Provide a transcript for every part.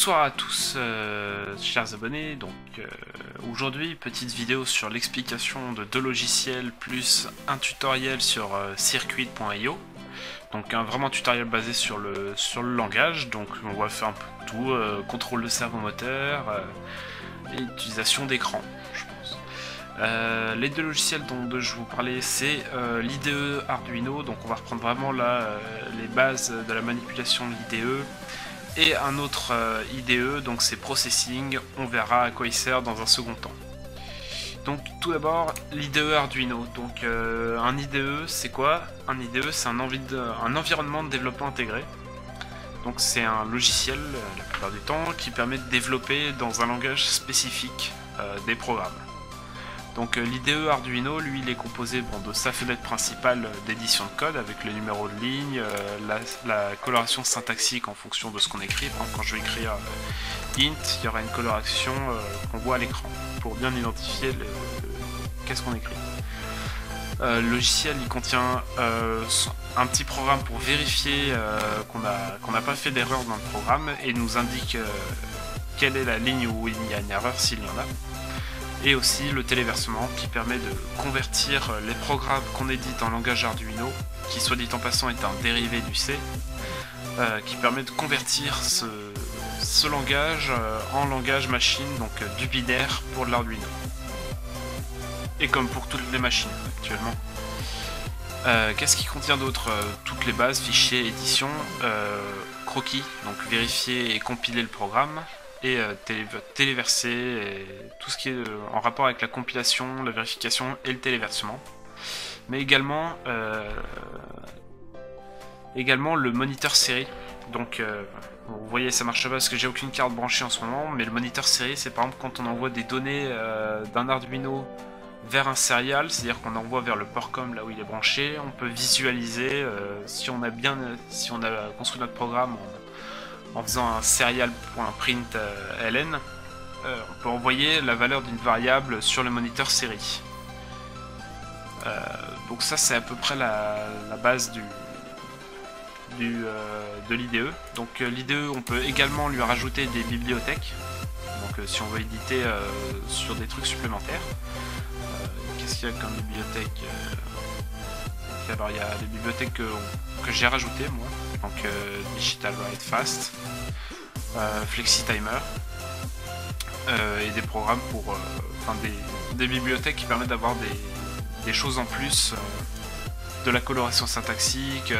Bonsoir à tous, chers abonnés. Donc aujourd'hui, petite vidéo sur l'explication de deux logiciels plus un tutoriel sur circuit.io. Donc un vraiment tutoriel basé sur le langage. Donc on va faire un peu de tout, contrôle de servomoteur et utilisation d'écran, je pense. Les deux logiciels dont je vous parlais, c'est l'IDE Arduino. Donc on va reprendre vraiment là les bases de la manipulation de l'IDE. Et un autre IDE, donc c'est Processing, on verra à quoi il sert dans un second temps. Donc tout d'abord, l'IDE Arduino. Donc un IDE, c'est quoi? Un IDE, c'est un environnement de développement intégré. Donc c'est un logiciel, la plupart du temps, qui permet de développer dans un langage spécifique des programmes. Donc l'IDE Arduino, lui, il est composé de sa fenêtre principale d'édition de code avec le numéro de ligne, la coloration syntaxique en fonction de ce qu'on écrit. Par exemple, quand je vais écrire int, il y aura une coloration qu'on voit à l'écran pour bien identifier qu'est-ce qu'on écrit. Le logiciel, il contient un petit programme pour vérifier qu'on n'a pas fait d'erreur dans le programme et nous indique quelle est la ligne où il y a une erreur s'il y en a. Et aussi le téléversement qui permet de convertir les programmes qu'on édite en langage Arduino, qui soit dit en passant est un dérivé du C, qui permet de convertir ce langage en langage machine, donc du binaire pour l'Arduino. Et comme pour toutes les machines actuellement. Qu'est-ce qui contient d'autre? Toutes les bases, fichiers, édition, croquis, donc vérifier et compiler le programme, et téléverser, et tout ce qui est en rapport avec la compilation, la vérification et le téléversement. Mais également le moniteur série. Donc vous voyez, ça marche pas parce que j'ai aucune carte branchée en ce moment, mais le moniteur série, c'est par exemple quand on envoie des données d'un Arduino vers un serial, c'est-à-dire qu'on envoie vers le PORCOM là où il est branché. On peut visualiser si on a construit notre programme en faisant un serial.print ln, on peut envoyer la valeur d'une variable sur le moniteur série. Donc ça, c'est à peu près la base de l'IDE. Donc l'IDE, on peut également lui rajouter des bibliothèques, donc si on veut éditer sur des trucs supplémentaires. Qu'est-ce qu'il y a comme bibliothèque? Alors il y a des bibliothèques que j'ai rajoutées moi, donc Digital Write Fast, FlexiTimer, et des programmes pour, des bibliothèques qui permettent d'avoir des choses en plus, de la coloration syntaxique,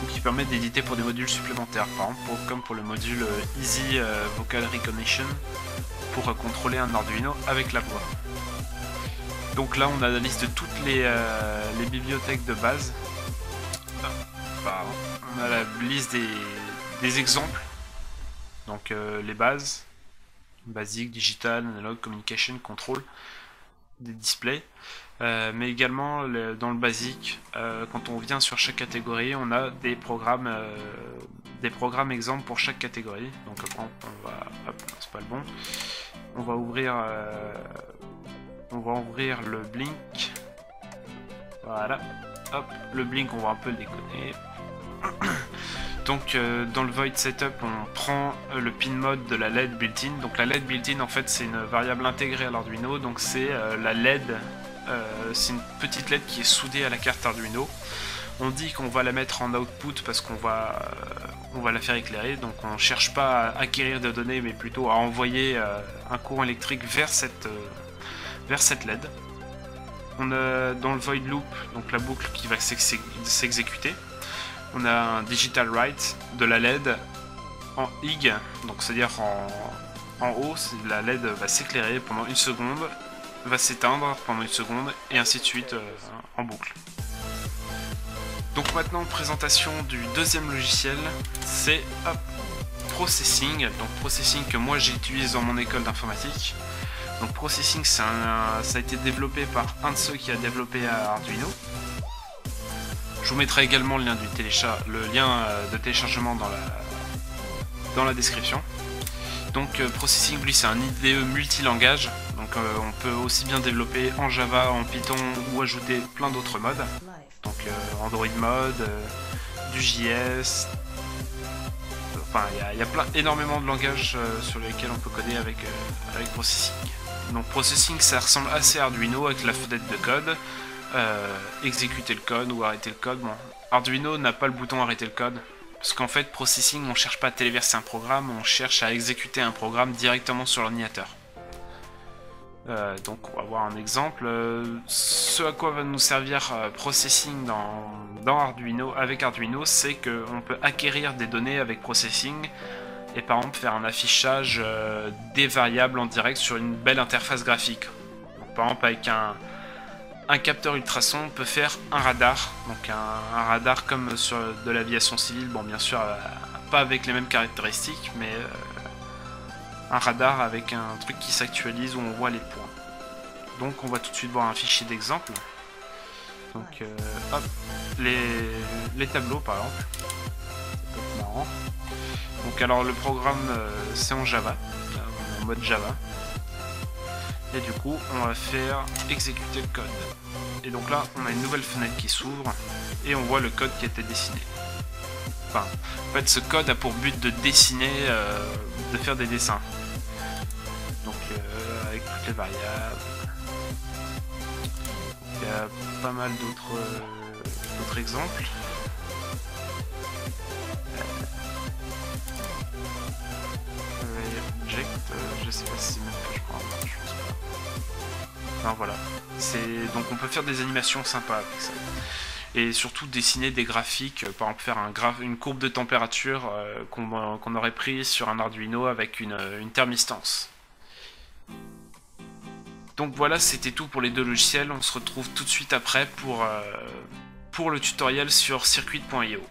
ou qui permettent d'éditer pour des modules supplémentaires, par exemple comme pour le module Easy Vocal Recognition, pour contrôler un Arduino avec la voix. Donc là on a la liste de toutes les bibliothèques de base. On a la liste des exemples. Donc les bases, basique, digital, analog, communication, control, des displays. Mais également dans le basique, quand on vient sur chaque catégorie, on a des programmes exemples pour chaque catégorie. Donc on va, hop, c'est pas le bon. On va ouvrir le Blink. Voilà, hop, le Blink, on va un peu le déconner. Donc dans le Void Setup, on prend le pin mode de la LED built-in. Donc la LED built-in, en fait, c'est une variable intégrée à l'Arduino. Donc c'est la LED, c'est une petite LED qui est soudée à la carte Arduino. On dit qu'on va la mettre en output parce qu'on va la faire éclairer. Donc on ne cherche pas à acquérir de données, mais plutôt à envoyer un courant électrique vers cette LED. On a dans le Void Loop, donc la boucle qui va s'exécuter. On a un Digital Write de la LED en IG, donc c'est-à-dire en haut, la LED va s'éclairer pendant une seconde, va s'éteindre pendant une seconde, et ainsi de suite en boucle. Donc maintenant, présentation du deuxième logiciel, c'est Processing. Donc Processing que moi j'utilise dans mon école d'informatique. Donc Processing, ça a été développé par un de ceux qui a développé Arduino. Je vous mettrai également le lien de téléchargement dans la description. Donc Processing, lui, c'est un IDE multilangage. Donc on peut aussi bien développer en Java, en Python ou ajouter plein d'autres modes. Donc Android mode, du JS, Enfin, il y a énormément de langages sur lesquels on peut coder avec Processing. Donc Processing, ça ressemble assez à Arduino avec la fenêtre de code, exécuter le code ou arrêter le code. Bon, Arduino n'a pas le bouton arrêter le code, parce qu'en fait Processing, on ne cherche pas à téléverser un programme, on cherche à exécuter un programme directement sur l'ordinateur. Donc on va voir un exemple. Ce à quoi va nous servir Processing dans Arduino, avec Arduino, c'est qu'on peut acquérir des données avec Processing et par exemple faire un affichage des variables en direct sur une belle interface graphique. Donc, par exemple avec un capteur ultrason, on peut faire un radar, donc un radar comme sur de l'aviation civile, bon bien sûr pas avec les mêmes caractéristiques, mais un radar avec un truc qui s'actualise où on voit les points. Donc on va tout de suite voir un fichier d'exemple. Donc hop, les tableaux par exemple. Ça peut être marrant. Donc alors le programme c'est en Java, en mode Java. Et du coup on va faire exécuter le code. Et donc là on a une nouvelle fenêtre qui s'ouvre et on voit le code qui a été dessiné. Enfin, en fait ce code a pour but de dessiner, de faire des dessins. Donc avec toutes les variables. Il y a pas mal d'autres exemples. Object, je sais pas si c'est même que je prends, je pense pas. Enfin voilà. Donc on peut faire des animations sympas avec ça. Et surtout dessiner des graphiques, par exemple faire une courbe de température qu'on aurait pris sur un Arduino avec une thermistance. Donc voilà, c'était tout pour les deux logiciels. On se retrouve tout de suite après pour le tutoriel sur Circuit.io.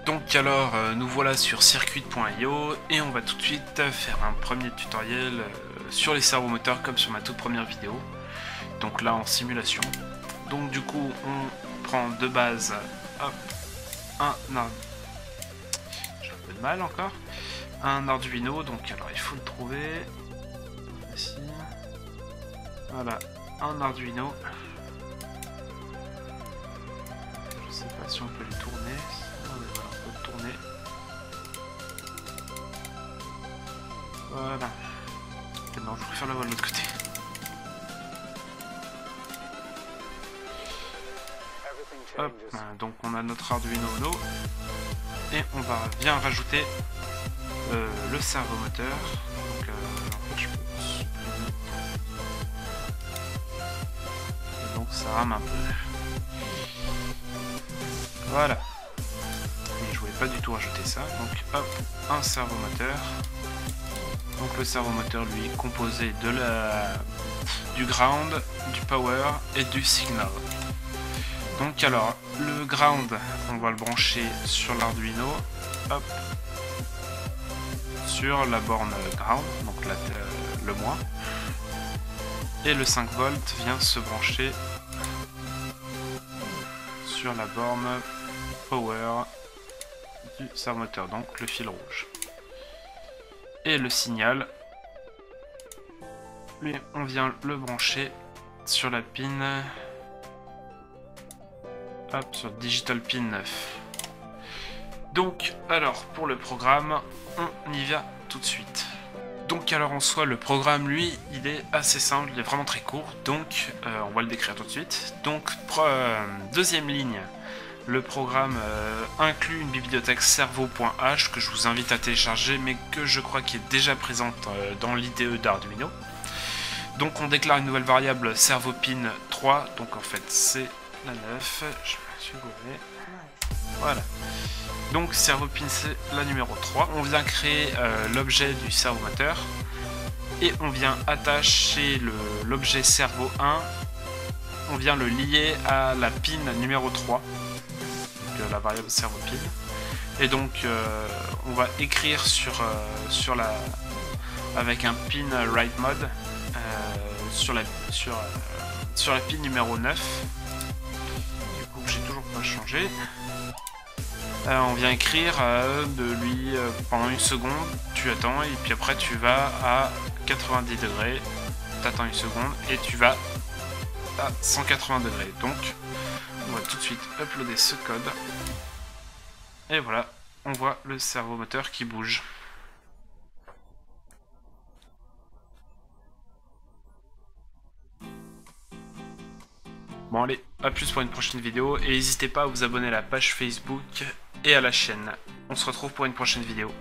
Donc alors, nous voilà sur Circuit.io et on va tout de suite faire un premier tutoriel sur les servomoteurs comme sur ma toute première vidéo. Donc là en simulation. Donc du coup, on prend de base, hop, j'ai un peu de mal encore. Un Arduino, donc alors il faut le trouver. Ici. Voilà, un Arduino. Je sais pas si on peut les tourner. Voilà, on peut le tourner. Voilà. Et non, je préfère l'avoir de l'autre côté. Hop, donc on a notre Arduino Uno. Et on va bien rajouter le servomoteur. Donc en fait je peux supprimer. Et donc ça rame un peu. Voilà. Et je voulais pas du tout rajouter ça. Donc hop, un servomoteur. Donc le servomoteur lui est composé du ground, du power et du signal. Donc alors, le ground, on va le brancher sur l'Arduino, hop, sur la borne ground, donc le moins, et le 5 volts vient se brancher sur la borne power du servomoteur, donc le fil rouge. Et le signal, lui, on vient le brancher sur la pin. Hop, sur Digital Pin 9. Donc, alors, pour le programme, on y va tout de suite. Donc, alors, en soi, le programme, lui, il est assez simple, il est vraiment très court, donc, on va le décrire tout de suite. Donc, deuxième ligne, le programme inclut une bibliothèque servo.h que je vous invite à télécharger, mais que je crois qui est déjà présente dans l'IDE d'Arduino. Donc, on déclare une nouvelle variable servopin 3, donc en fait, c'est la 9, je me suis gouré. Voilà. Donc servopin c'est la numéro 3. On vient créer l'objet du servomoteur et on vient attacher l'objet servo 1. On vient le lier à la pin numéro 3, donc la variable servopin. Et donc on va écrire avec un pin write mode sur la pin numéro 9. J'ai toujours pas changé. On vient écrire de lui pendant une seconde, tu attends et puis après tu vas à 90 degrés, tu attends une seconde et tu vas à 180 degrés. Donc, on va tout de suite uploader ce code. Et voilà, on voit le servomoteur qui bouge. Bon allez, à plus pour une prochaine vidéo, et n'hésitez pas à vous abonner à la page Facebook et à la chaîne. On se retrouve pour une prochaine vidéo.